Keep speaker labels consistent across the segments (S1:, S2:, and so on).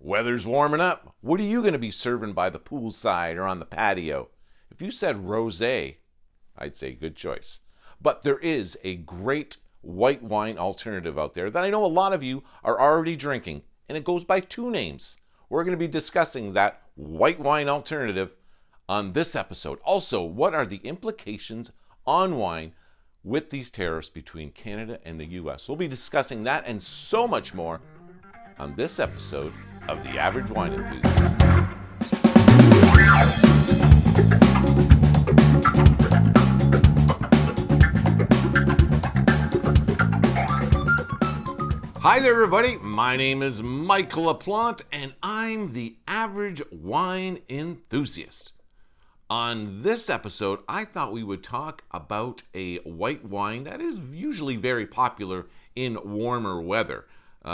S1: Weather's warming up. What are you going to be serving by the poolside or on the patio? If you said rosé, I'd say good choice. But there is a great white wine alternative out there that I know a lot of you are already drinking, and it goes by two names. We're going to be discussing that white wine alternative on this episode. Also, what are the implications on wine with these tariffs between Canada and the US? We'll be discussing that and so much more on this episode of The Average Wine Enthusiast. Hi there, everybody. My name is Michael LaPlante, and I'm the Average Wine Enthusiast. On this episode, I thought we would talk about a white wine that is usually very popular in warmer weather.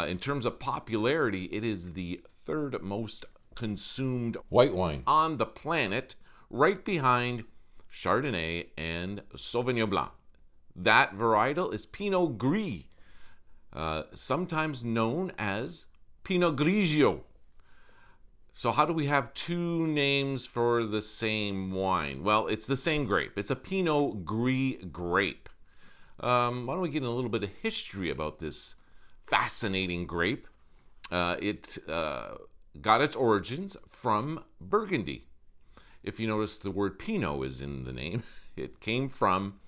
S1: In terms of popularity, it is the third most consumed white wine on the planet, right behind Chardonnay and Sauvignon Blanc. That varietal is Pinot Gris, sometimes known as Pinot Grigio. So how do we have two names for the same wine? Well, it's the same grape. It's a Pinot Gris grape. Why don't we get a little bit of history about this fascinating grape? It got its origins from Burgundy. If you notice, the word Pinot is in the name. It came from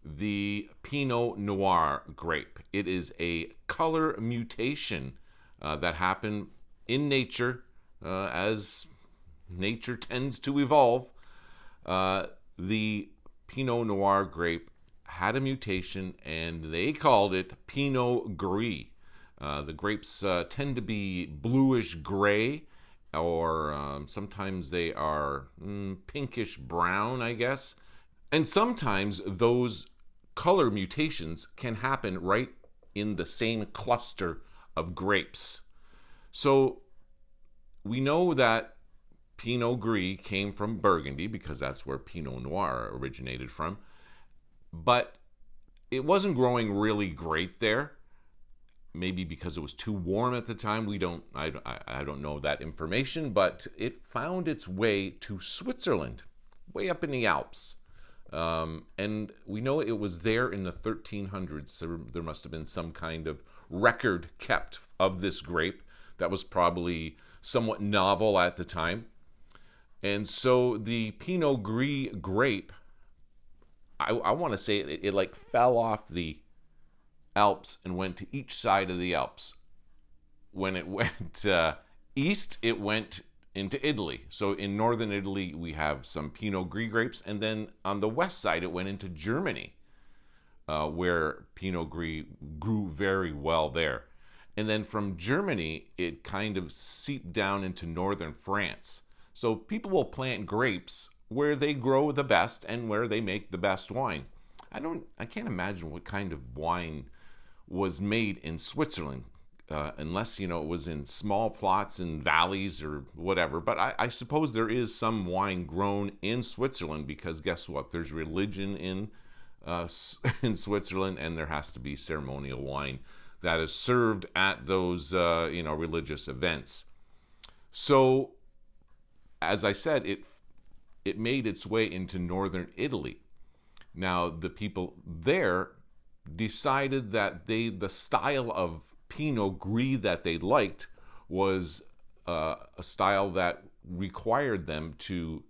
S1: the Pinot Noir grape. It is a color mutation that happened in nature as nature tends to evolve. The Pinot Noir grape had a mutation and they called it Pinot Gris. The grapes tend to be bluish gray, or sometimes they are pinkish brown, I guess. And sometimes those color mutations can happen right in the same cluster of grapes. So we know that Pinot Gris came from Burgundy because that's where Pinot Noir originated from. But it wasn't growing really great there. Maybe because it was too warm at the time. I don't know that information, but it found its way to Switzerland, way up in the Alps. And we know it was there in the 1300s. So there must have been some kind of record kept of this grape that was probably somewhat novel at the time. And so the Pinot Gris grape, I want to say it like fell off the Alps and went to each side of the Alps. When it went east, it went into Italy. So in northern Italy, we have some Pinot Gris grapes, and then on the west side, it went into Germany, where Pinot Gris grew very well there. And then from Germany, it kind of seeped down into northern France. So people will plant grapes where they grow the best and where they make the best wine. I can't imagine what kind of wine was made in Switzerland, unless, it was in small plots in valleys or whatever. But I suppose there is some wine grown in Switzerland because guess what? There's religion in Switzerland, and there has to be ceremonial wine that is served at those, religious events. So, as I said, it made its way into northern Italy. Now, the people there decided that the style of Pinot Gris that they liked was a style that required them to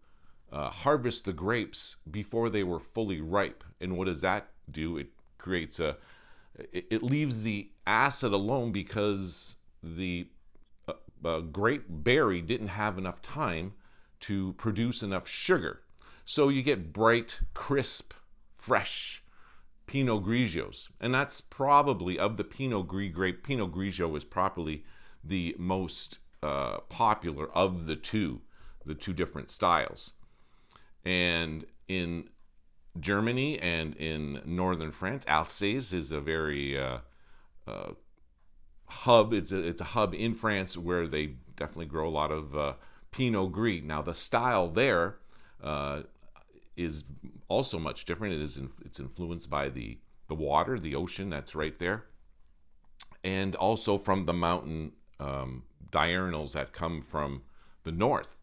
S1: harvest the grapes before they were fully ripe. And what does that do? It creates it leaves the acid alone because the grape berry didn't have enough time to produce enough sugar. So you get bright, crisp, fresh Pinot Grigios. And that's probably, of the Pinot Gris grape, Pinot Grigio is probably the most popular of the two different styles. And in Germany and in northern France, Alsace is a very hub. It's a hub in France where they definitely grow a lot of Pinot Gris. Now the style there is also much different. It's influenced by the water, the ocean that's right there, and also from the mountain diurnals that come from the north.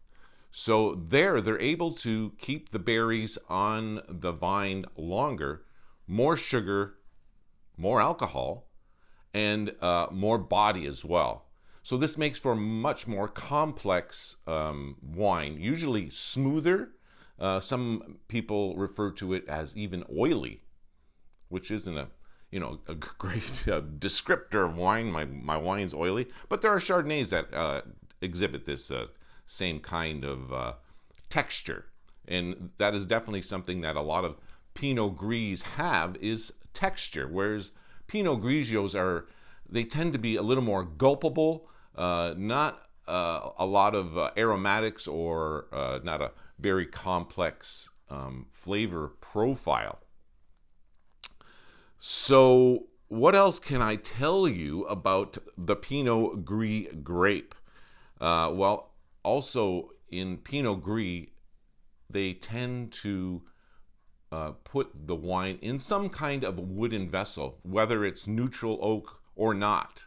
S1: So they're able to keep the berries on the vine longer, more sugar, more alcohol, and more body as well. So this makes for much more complex wine, usually smoother. Some people refer to it as even oily, which isn't a great descriptor of wine. My wine's oily, but there are Chardonnays that exhibit this same kind of texture, and that is definitely something that a lot of Pinot Gris have, is texture, whereas Pinot Grigios they tend to be a little more gulpable, not a lot of aromatics, or not a very complex flavor profile. So what else can I tell you about the Pinot Gris grape? Well, also in Pinot Gris, they tend to put the wine in some kind of wooden vessel, whether it's neutral oak or not.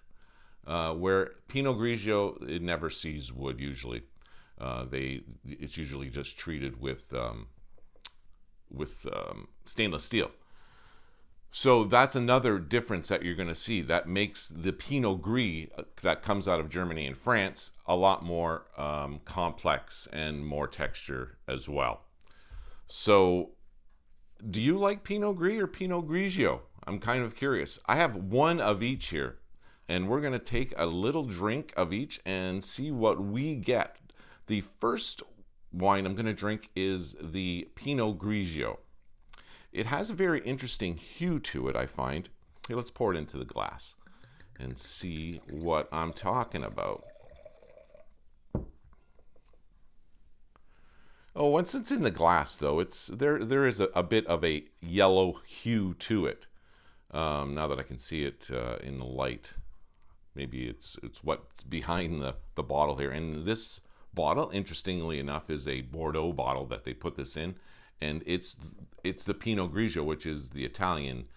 S1: Where Pinot Grigio, it never sees wood usually. It's usually just treated with stainless steel. So that's another difference that you're going to see that makes the Pinot Gris that comes out of Germany and France a lot more complex and more texture as well. So do you like Pinot Gris or Pinot Grigio? I'm kind of curious. I have one of each here, and we're going to take a little drink of each and see what we get. The first wine I'm going to drink is the Pinot Grigio. It has a very interesting hue to it, I find. Here, let's pour it into the glass and see what I'm talking about. Oh, once it's in the glass, though, there is a bit of a yellow hue to it. Now that I can see it in the light, maybe it's what's behind the bottle here. And this bottle, interestingly enough, is a Bordeaux bottle that they put this in. And it's the Pinot Grigio, which is the Italian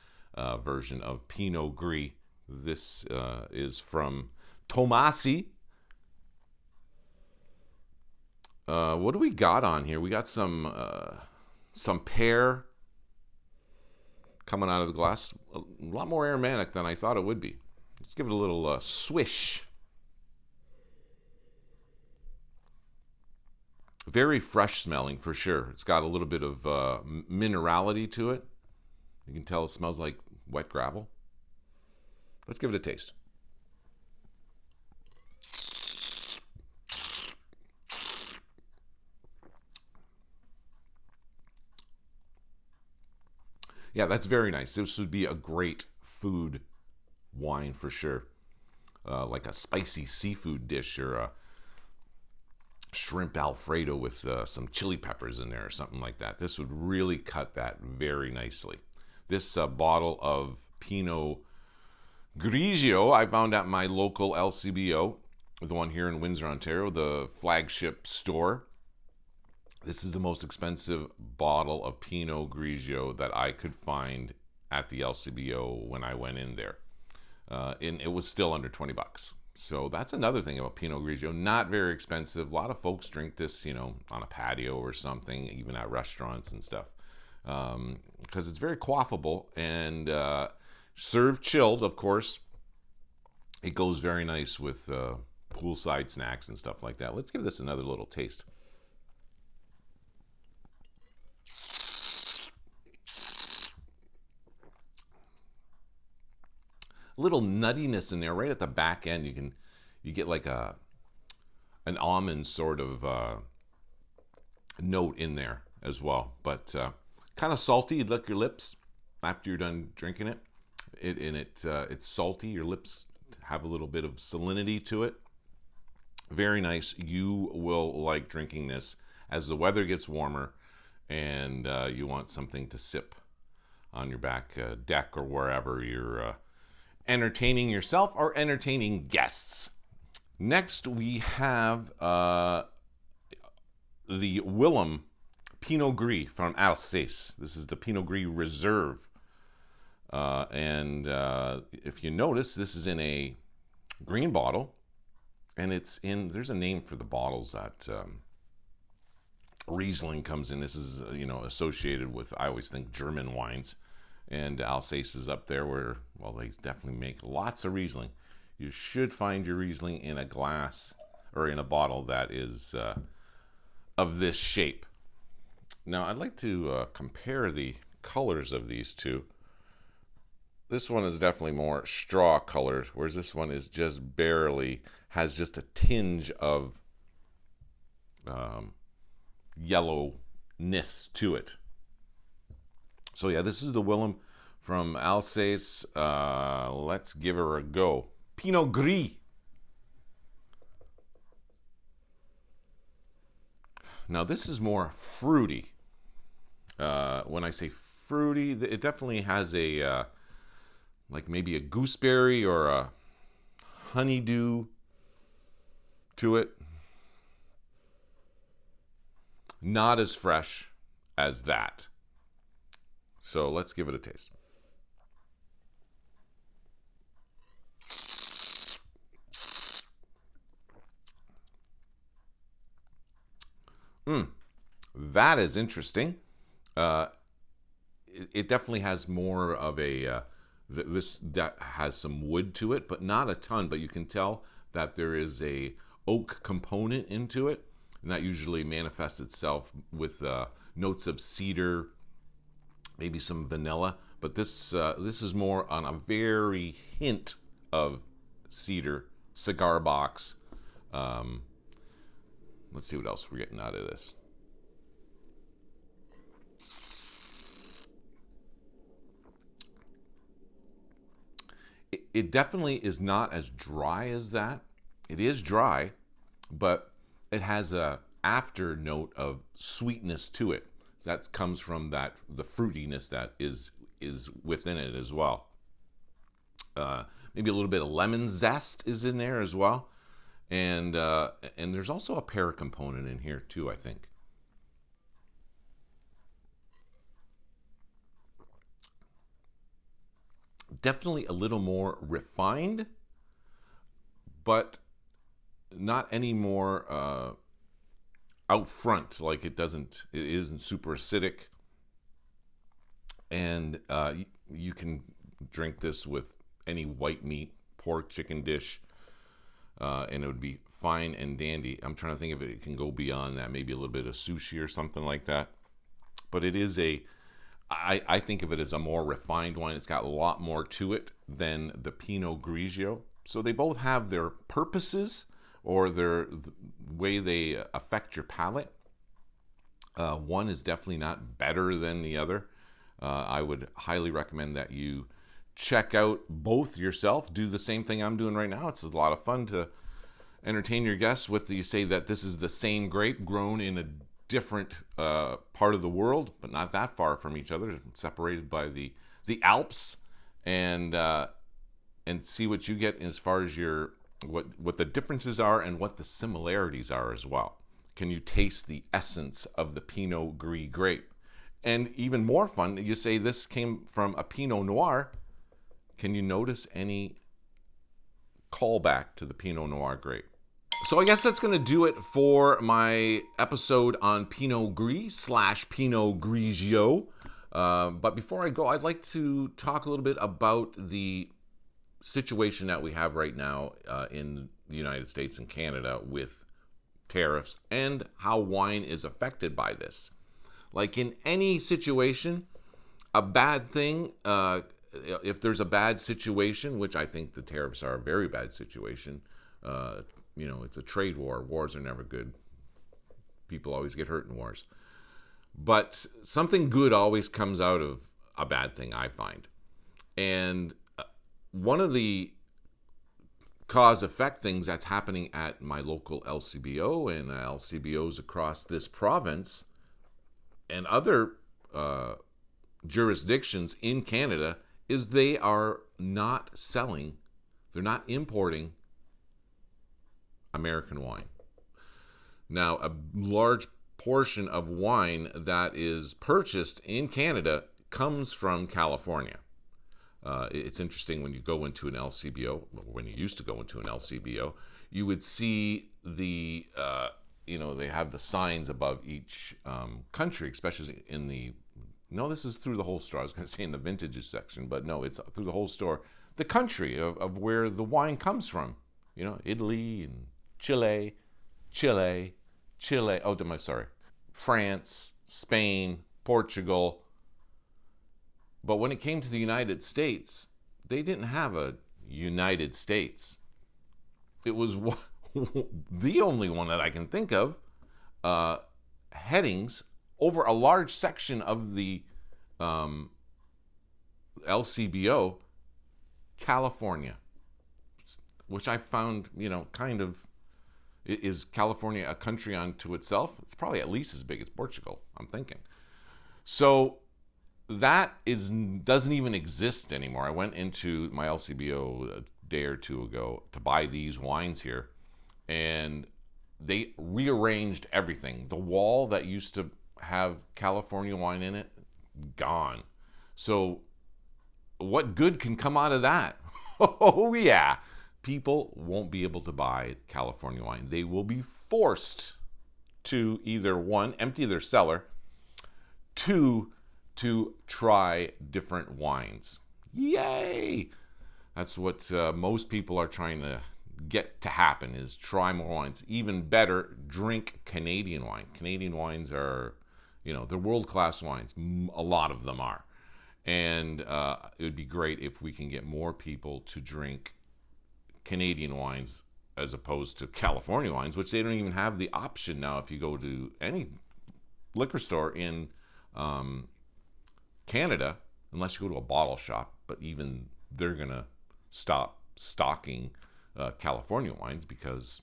S1: version of Pinot Gris. This is from Tomasi. What do we got on here? We got some pear coming out of the glass. A lot more aromatic than I thought it would be. Let's give it a little swish. Very fresh smelling for sure. It's got a little bit of minerality to it. You can tell it smells like wet gravel. Let's give it a taste. Yeah, that's very nice. This would be a great food wine for sure. Like a spicy seafood dish, or a shrimp Alfredo with some chili peppers in there or something like that. This would really cut that very nicely. This bottle of Pinot Grigio I found at my local LCBO, the one here in Windsor, Ontario, the flagship store. This is the most expensive bottle of Pinot Grigio that I could find at the LCBO when I went in there. And it was still under $20. So that's another thing about Pinot Grigio. Not very expensive. A lot of folks drink this, on a patio or something, even at restaurants and stuff. Because it's very quaffable and served chilled, of course. It goes very nice with poolside snacks and stuff like that. Let's give this another little taste. Little nuttiness in there right at the back end. You get like an almond sort of note in there as well, but kind of salty. You'd lick your lips after you're done drinking it. It's salty. Your lips have a little bit of salinity to it. Very nice. You will like drinking this as the weather gets warmer and you want something to sip on your back deck or wherever you're entertaining yourself or entertaining guests. Next, we have the Willem Pinot Gris from Alsace. This is the Pinot Gris Reserve. And if you notice, this is in a green bottle. and there's a name for the bottles that Riesling comes in. This is, associated with, I always think, German wines. And Alsace is up there where, well, they definitely make lots of Riesling. You should find your Riesling in a glass or in a bottle that is of this shape. Now, I'd like to compare the colors of these two. This one is definitely more straw colored, whereas this one is just barely, has just a tinge of yellowness to it. So yeah, this is the Willem from Alsace. Let's give her a go. Pinot Gris. Now this is more fruity. When I say fruity, it definitely has a like maybe a gooseberry or a honeydew to it. Not as fresh as that. So let's give it a taste. That is interesting. It definitely has more of a that has some wood to it, but not a ton. But you can tell that there is a oak component into it, and that usually manifests itself with notes of cedar, maybe some vanilla. But this is more on a very hint of cedar, cigar box. Let's see what else we're getting out of this. It definitely is not as dry as that. It is dry, but it has a after note of sweetness to it. That comes from the fruitiness that is within it as well. Maybe a little bit of lemon zest is in there as well, and there's also a pear component in here too, I think. Definitely a little more refined, but not any more out front. Like it isn't super acidic, and you can drink this with any white meat, pork, chicken dish, and it would be fine and dandy. I'm trying to think if it can go beyond that, maybe a little bit of sushi or something like that. But it is I think of it as a more refined wine. It's got a lot more to it than the Pinot Grigio. So they both have their purposes or the way they affect your palate. One is definitely not better than the other. I would highly recommend that you check out both yourself. Do the same thing I'm doing right now. It's a lot of fun to entertain your guests with. You say that this is the same grape grown in a different part of the world, but not that far from each other, separated by the Alps, and see what you get as far as your what the differences are and what the similarities are as well. Can you taste the essence of the Pinot Gris grape? And even more fun, you say this came from a Pinot Noir. Can you notice any callback to the Pinot Noir grape? So I guess that's going to do it for my episode on Pinot Gris / Pinot Grigio. But before I go, I'd like to talk a little bit about the situation that we have right now in the United States and Canada with tariffs and how wine is affected by this. Like in any situation, a bad thing, if there's a bad situation, which I think the tariffs are a very bad situation, it's a trade war. Wars are never good. People always get hurt in wars. But something good always comes out of a bad thing, I find. And one of the cause-effect things that's happening at my local LCBO and LCBOs across this province and other jurisdictions in Canada is they are not selling, they're not importing American wine. Now, a large portion of wine that is purchased in Canada comes from California. It's interesting when you go into an LCBO, when you used to go into an LCBO, you would see the, they have the signs above each country, especially in this is through the whole store. I was going to say in the vintages section, but no, it's through the whole store. The country of where the wine comes from, Italy and Chile, France, Spain, Portugal. But when it came to the United States, they didn't have a United States. It was the only one that I can think of, headings over a large section of the LCBO, California, which I found, kind of, is California a country unto itself? It's probably at least as big as Portugal, I'm thinking. So that doesn't even exist anymore. I went into my LCBO a day or two ago to buy these wines here, and they rearranged everything. The wall that used to have California wine in it, gone. So what good can come out of that? Oh yeah. People won't be able to buy California wine. They will be forced to either, one, empty their cellar, two, to try different wines. Yay! That's what most people are trying to get to happen, is try more wines. Even better, drink Canadian wine. Canadian wines are, they're world-class wines. A lot of them are. And it would be great if we can get more people to drink Canadian wines as opposed to California wines, which they don't even have the option now if you go to any liquor store in Canada, unless you go to a bottle shop. But even they're going to stop stocking California wines because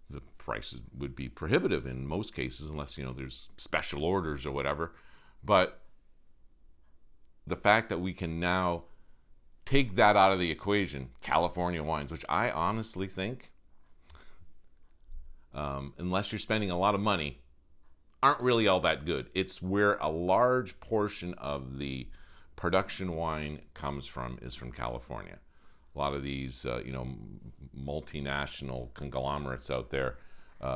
S1: the prices would be prohibitive in most cases, unless, there's special orders or whatever. But the fact that we can now take that out of the equation, California wines, which I honestly think, unless you're spending a lot of money, aren't really all that good. It's where a large portion of the production wine comes from, is from California. A lot of these, multinational conglomerates out there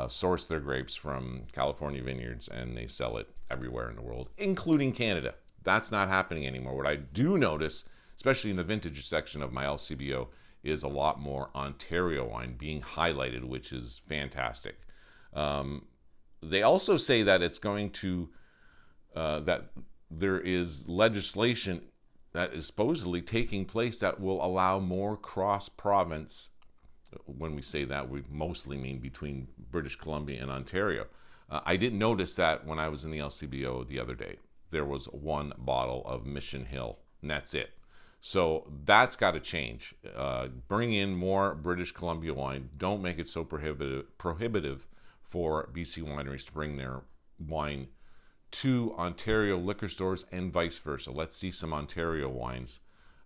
S1: source their grapes from California vineyards, and they sell it everywhere in the world, including Canada. That's not happening anymore. What I do notice, especially in the vintage section of my LCBO, is a lot more Ontario wine being highlighted, which is fantastic. They also say that it's going to, that there is legislation that is supposedly taking place that will allow more cross-province. When we say that, we mostly mean between British Columbia and Ontario. I didn't notice that when I was in the LCBO the other day. There was one bottle of Mission Hill, and that's it. So that's got to change. Bring in more British Columbia wine. Don't make it so prohibitive for BC wineries to bring their wine to Ontario liquor stores and vice versa. Let's see some Ontario wines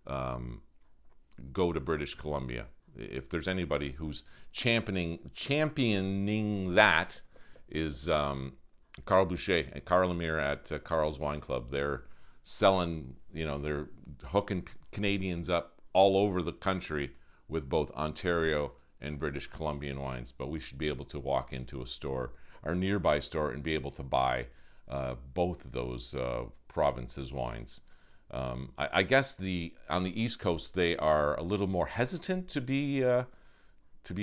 S1: go to British Columbia. If there's anybody who's championing that, is Carl Boucher and Carl Lemire at Carl's Wine Club. They're selling, they're hooking Canadians up all over the country with both Ontario and British Columbian wines. But we should be able to walk into a store, our nearby store, and be able to buy both of those provinces' wines. I guess on the East Coast they are a little more hesitant to be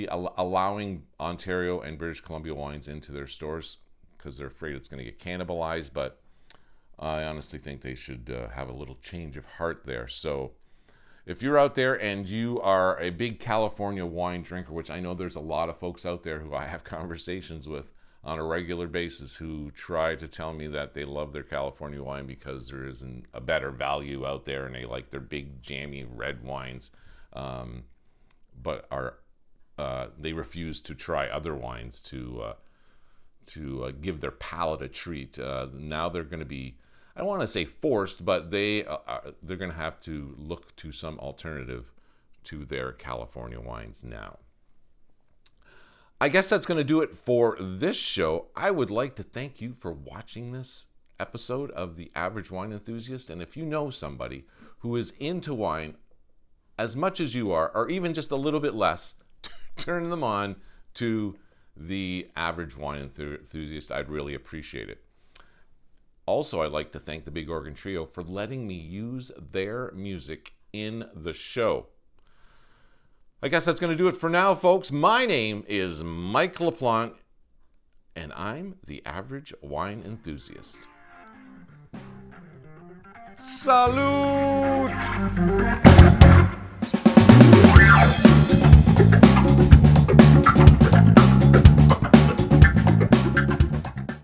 S1: allowing Ontario and British Columbia wines into their stores because they're afraid it's going to get cannibalized. But I honestly think they should have a little change of heart there. So if you're out there and you are a big California wine drinker, which I know there's a lot of folks out there who I have conversations with on a regular basis who try to tell me that they love their California wine because there isn't a better value out there and they like their big jammy red wines, but they refuse to try other wines to give their palate a treat. Now they're going to be, I don't want to say forced, but they're going to have to look to some alternative to their California wines now. I guess that's going to do it for this show. I would like to thank you for watching this episode of The Average Wine Enthusiast. And if you know somebody who is into wine as much as you are, or even just a little bit less, turn them on to the average wine enthusiast, I'd really appreciate it. Also, I'd like to thank the Big Organ Trio for letting me use their music in the show. I guess that's going to do it for now, folks. My name is Mike LaPlante, and I'm the average wine enthusiast. Salute!